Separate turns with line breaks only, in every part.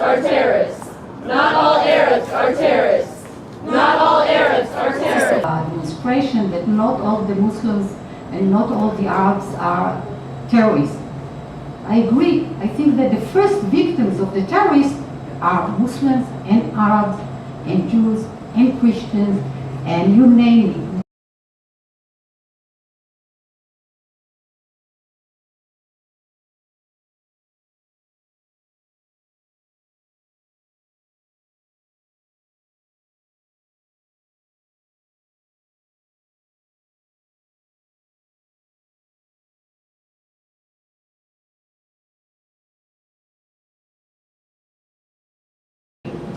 are terrorists. Not all Arabs are terrorists. Not all Arabs are terrorists.
Demonstration that not all the Muslims and not all the Arabs are terrorists. I agree. I think that the first victims of the terrorists are Muslims and Arabs and Jews and Christians and you name it.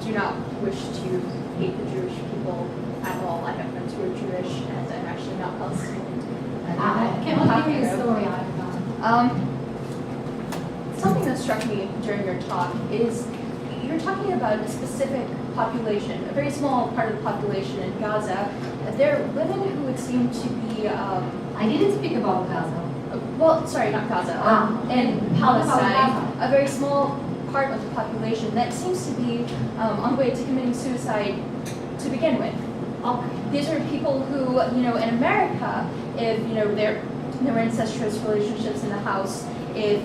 Do not wish to hate the Jewish people at all. I have friends who are Jewish, and I'm actually not Palestinian.
I cannot give you a story out of that.
Something that struck me during your talk is you're talking about a specific population, a very small part of the population in Gaza. There are women who would seem to be.
I didn't speak about Gaza.
Well, sorry, not Gaza. In Palestine, a very small part of the population that seems to be on the way to committing suicide to begin with.
Okay.
These are people who, in America, if there were incestuous relationships in the house, if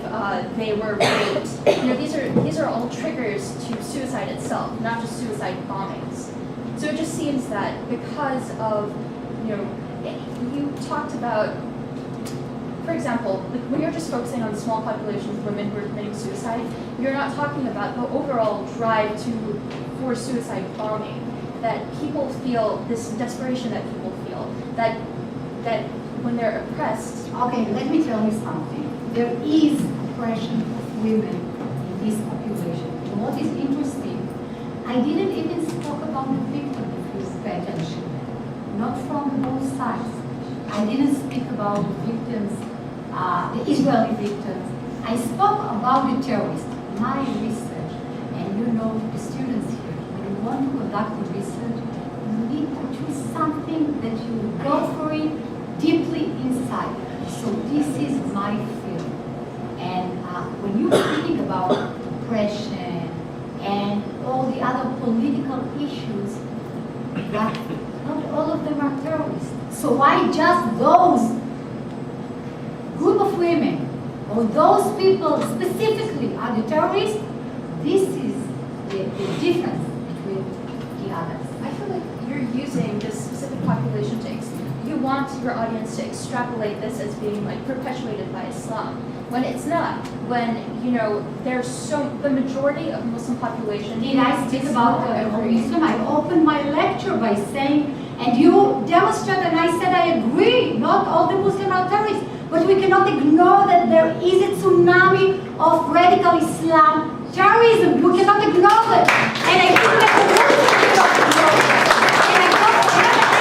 they were raped, these are all triggers to suicide itself, not just suicide bombings. So it just seems that because of, you talked about. For example, when you're just focusing on the small population of women who are committing suicide, you're not talking about the overall drive for suicide bombing. That people feel, this desperation that people feel, that when they're oppressed.
Okay, let me tell you something. There is oppression of women in this population. What is interesting, I didn't even talk about the victim if you pay attention. Not from both sides. I didn't speak about the victims, the Israeli victims. I spoke about the terrorists. My research, and the students here, when you want to conduct the research, you need to choose something that you go for it deeply inside. So this is my field. And when you're thinking about oppression and all the other political issues, that not all of them are terrorists. So why just those group of women or those people specifically are the terrorists? This is the difference between the others.
I feel like you're using this specific population you want your audience to extrapolate this as being perpetuated by Islam, when it's not. When there's the majority of Muslim population.
Did I speak about Muslim? I opened my lecture by saying, and you demonstrated, and I said I agree, not all the Muslims are terrorists, but we cannot ignore that there is a tsunami of radical Islam terrorism. We cannot ignore that. And I think that the Muslims cannot ignore that. And I don't have anything against it.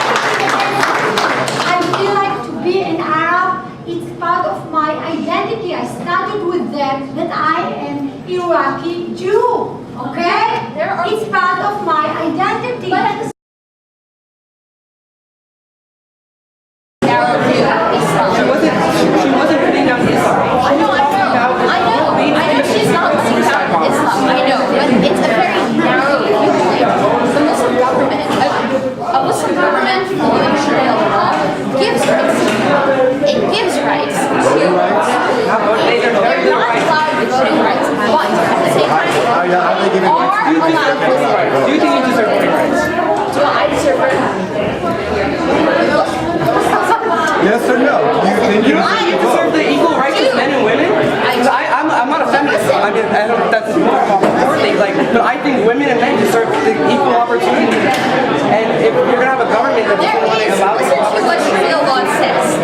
I feel like to be an Arab, it's part of my identity. I started with them that I am Iraqi Jew. Okay? It's part of my identity. But at the
She wasn't putting down Islam.
I know she's not putting down Islam. I know, but it's a very narrow viewpoint. The Muslim government, a Muslim government following Sharia law, gives rights. It gives rights to. They're not allowed voting rights, but at the same time, are allowed voting rights.
Do you think you deserve voting rights?
Do I deserve voting rights?
Yes or no?
You don't think you deserve the equal rights as men and women? I'm not a feminist. I don't. That's your thing. But I think women and men deserve the equal opportunity. And if you're gonna have a government that's going to want to allow
Listen to what Sharia law says.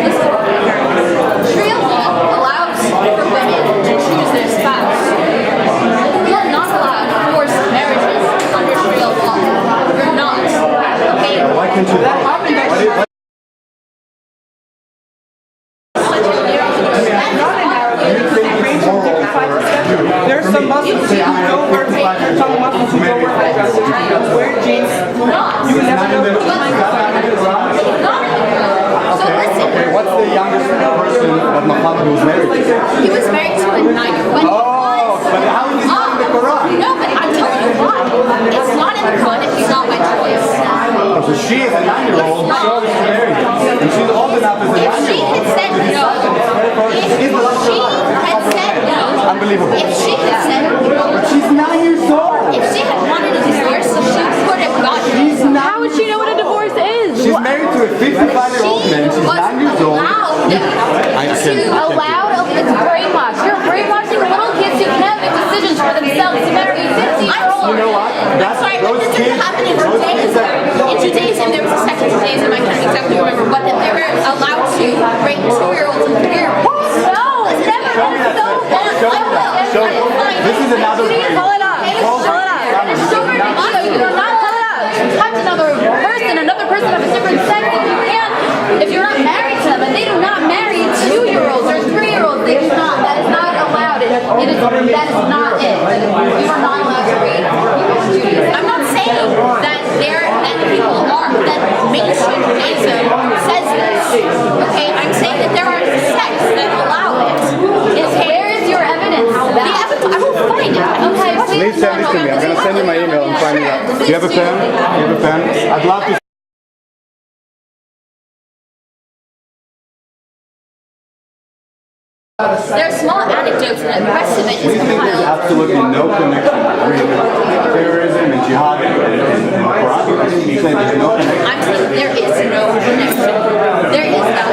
Sharia law allows for women to choose their spouse. We are not allowed forced marriages under Sharia law. We're not. Okay.
Why can't you?
that happen next. There's some Muslims who don't wear some Muslims who don't wear hijabs, wear jeans. You would never know.
So listen.
What's the youngest person that Muhammad was married to?
He was married to a knight.
Oh, but how is he not in the Quran?
No, but I'm telling
she is a 9-year-old, so is she married. And she's old enough as a 9-year-old.
If she had said no,
Unbelievable.
if she had said no,
She's 9 years old.
if she had wanted a divorce, she could have gotten it.
She's not.
How would she know what a divorce is?
She's married to a 55-year-old man. She's 9 years old.
It's brainwash. You're brainwashing little kids who can't make decisions for themselves to marry 50-year-olds.
You know what?
I'm sorry, but this doesn't happen in Judaism. In Judaism, there was a second Judaism, I can't exactly remember, but that they were allowed to bring 2-year-olds and 3-year-olds.
No, it's never. That's so
Show me. This is another thing.
Pull it up. Pull it up. It's so ridiculous. You do not pull it up. Touch another person of a different sex if you can. If you're not married to them, and they do not marry 2-year-olds or 3-year-olds, they do not. That is not allowed. That is not it. You are not allowed to read Judaism.
I'm not saying that people are, that mainstream Judaism says this. Okay, I'm saying that there are sects that allow it. Okay,
Where is your evidence of
the
that?
evidence, I will find it.
Okay,
Please send this to me. I'm going to send you my email and find it out. Do you have a pen? Do you have a pen? I'd love to.
There are small anecdotes and the rest of it
We
is
think there's
compiled.
absolutely no connection between terrorism and jihad and the Quran. You say there's no connection.
I'm saying there is no connection. There is no.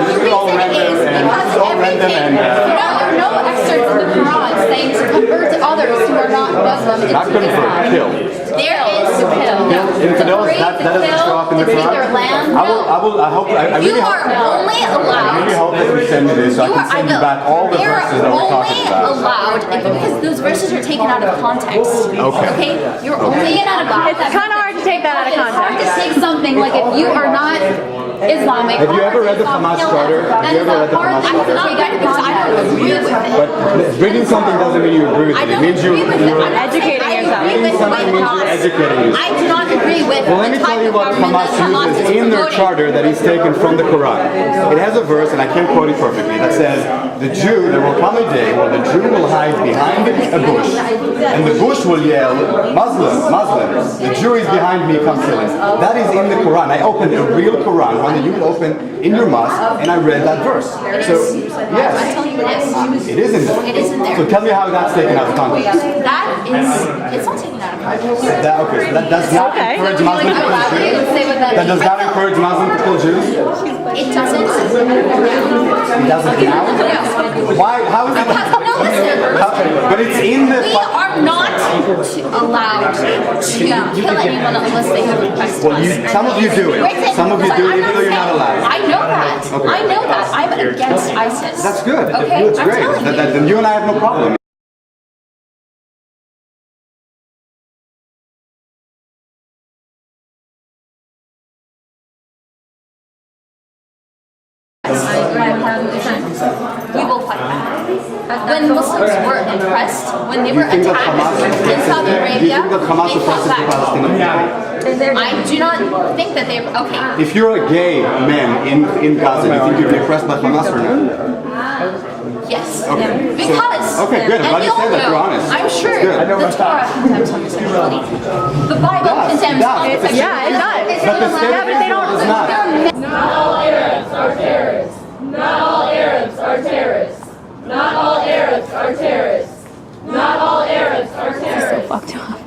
The reason is because everything, there are no excerpts in the Quran saying to convert others who are not Muslim
Not
into
convert,
Islam.
kill.
There is to kill.
Infidels, that doesn't show up in the
to take
Quran.
their land.
I
You
really
are
hope.
only
I
allowed.
really hope that you send me this so I can send you back all the
They're
verses that we're talking
only
about.
allowed because those verses are taken out of context.
Okay.
You're only allowed.
It's kind of hard to take that out of
It's hard to
context.
take something like if you are not Islamic.
Have you ever read the Hamas Charter? Have you ever read the Hamas
I'm
Charter?
not ready because I don't agree with it.
But reading something doesn't mean you agree with
I
it. It
don't
means
agree with it.
you're
I'm not saying
educating
I
yourself.
agree with
Something
the way
means you're
Hamas.
educating yourself.
I do not agree with
Well, let
the
me
type
tell you
of
what
government
Hamas
that Hamas
uses
is
in their
promoting.
charter that is taken from the Quran. It has a verse, and I can't quote it perfectly, that says, there will come a day where the Jew will hide behind a bush, and the bush will yell, Muslim, Muslim. The Jew is behind me, come kill him. That is in the Quran. I opened a real Quran, one that you would open in your mosque, and I read that verse. So,
I'm
yes,
telling you it is.
it is in there.
It is in there.
So tell me how that's taken out of context.
That is, it's not taken out of context.
Okay, so that does not
Okay.
encourage Muslims to kill Jews?
Say what that
That does not encourage Muslims to kill Jews?
It doesn't.
It doesn't now? Why? How is it?
No, listen.
But it's in the.
We are not allowed to kill anyone unless they have requested
Well,
us.
some of you do it. Some of you do it even though you're not allowed.
I know that.
Okay.
I know that. I'm against ISIS.
That's good.
Okay,
That's
I'm
great.
telling you.
Then you and I have no problem.
We will fight back. When Muslims were oppressed, when they were
You think that
attacked
Hamas
in Saudi
do you
Arabia,
think that Hamas
they fought
oppresses the
back.
Palestinians?
I do not think that they. Okay.
If you're a gay man in Gaza, do you think you'd be oppressed by Hamas or not?
Yes.
Okay.
Because.
Okay, good. I'm glad
and
you
we
said
all
that. You're
know,
honest.
I'm sure
It's good.
the Torah condemns homosexuality. The Bible condemns homosexuality.
Yeah, it does.
But the state of
but they
Israel
don't.
does not.
Not all Arabs are terrorists. Not all Arabs are terrorists. Not all Arabs are terrorists. Not all Arabs are terrorists.
Fucked up.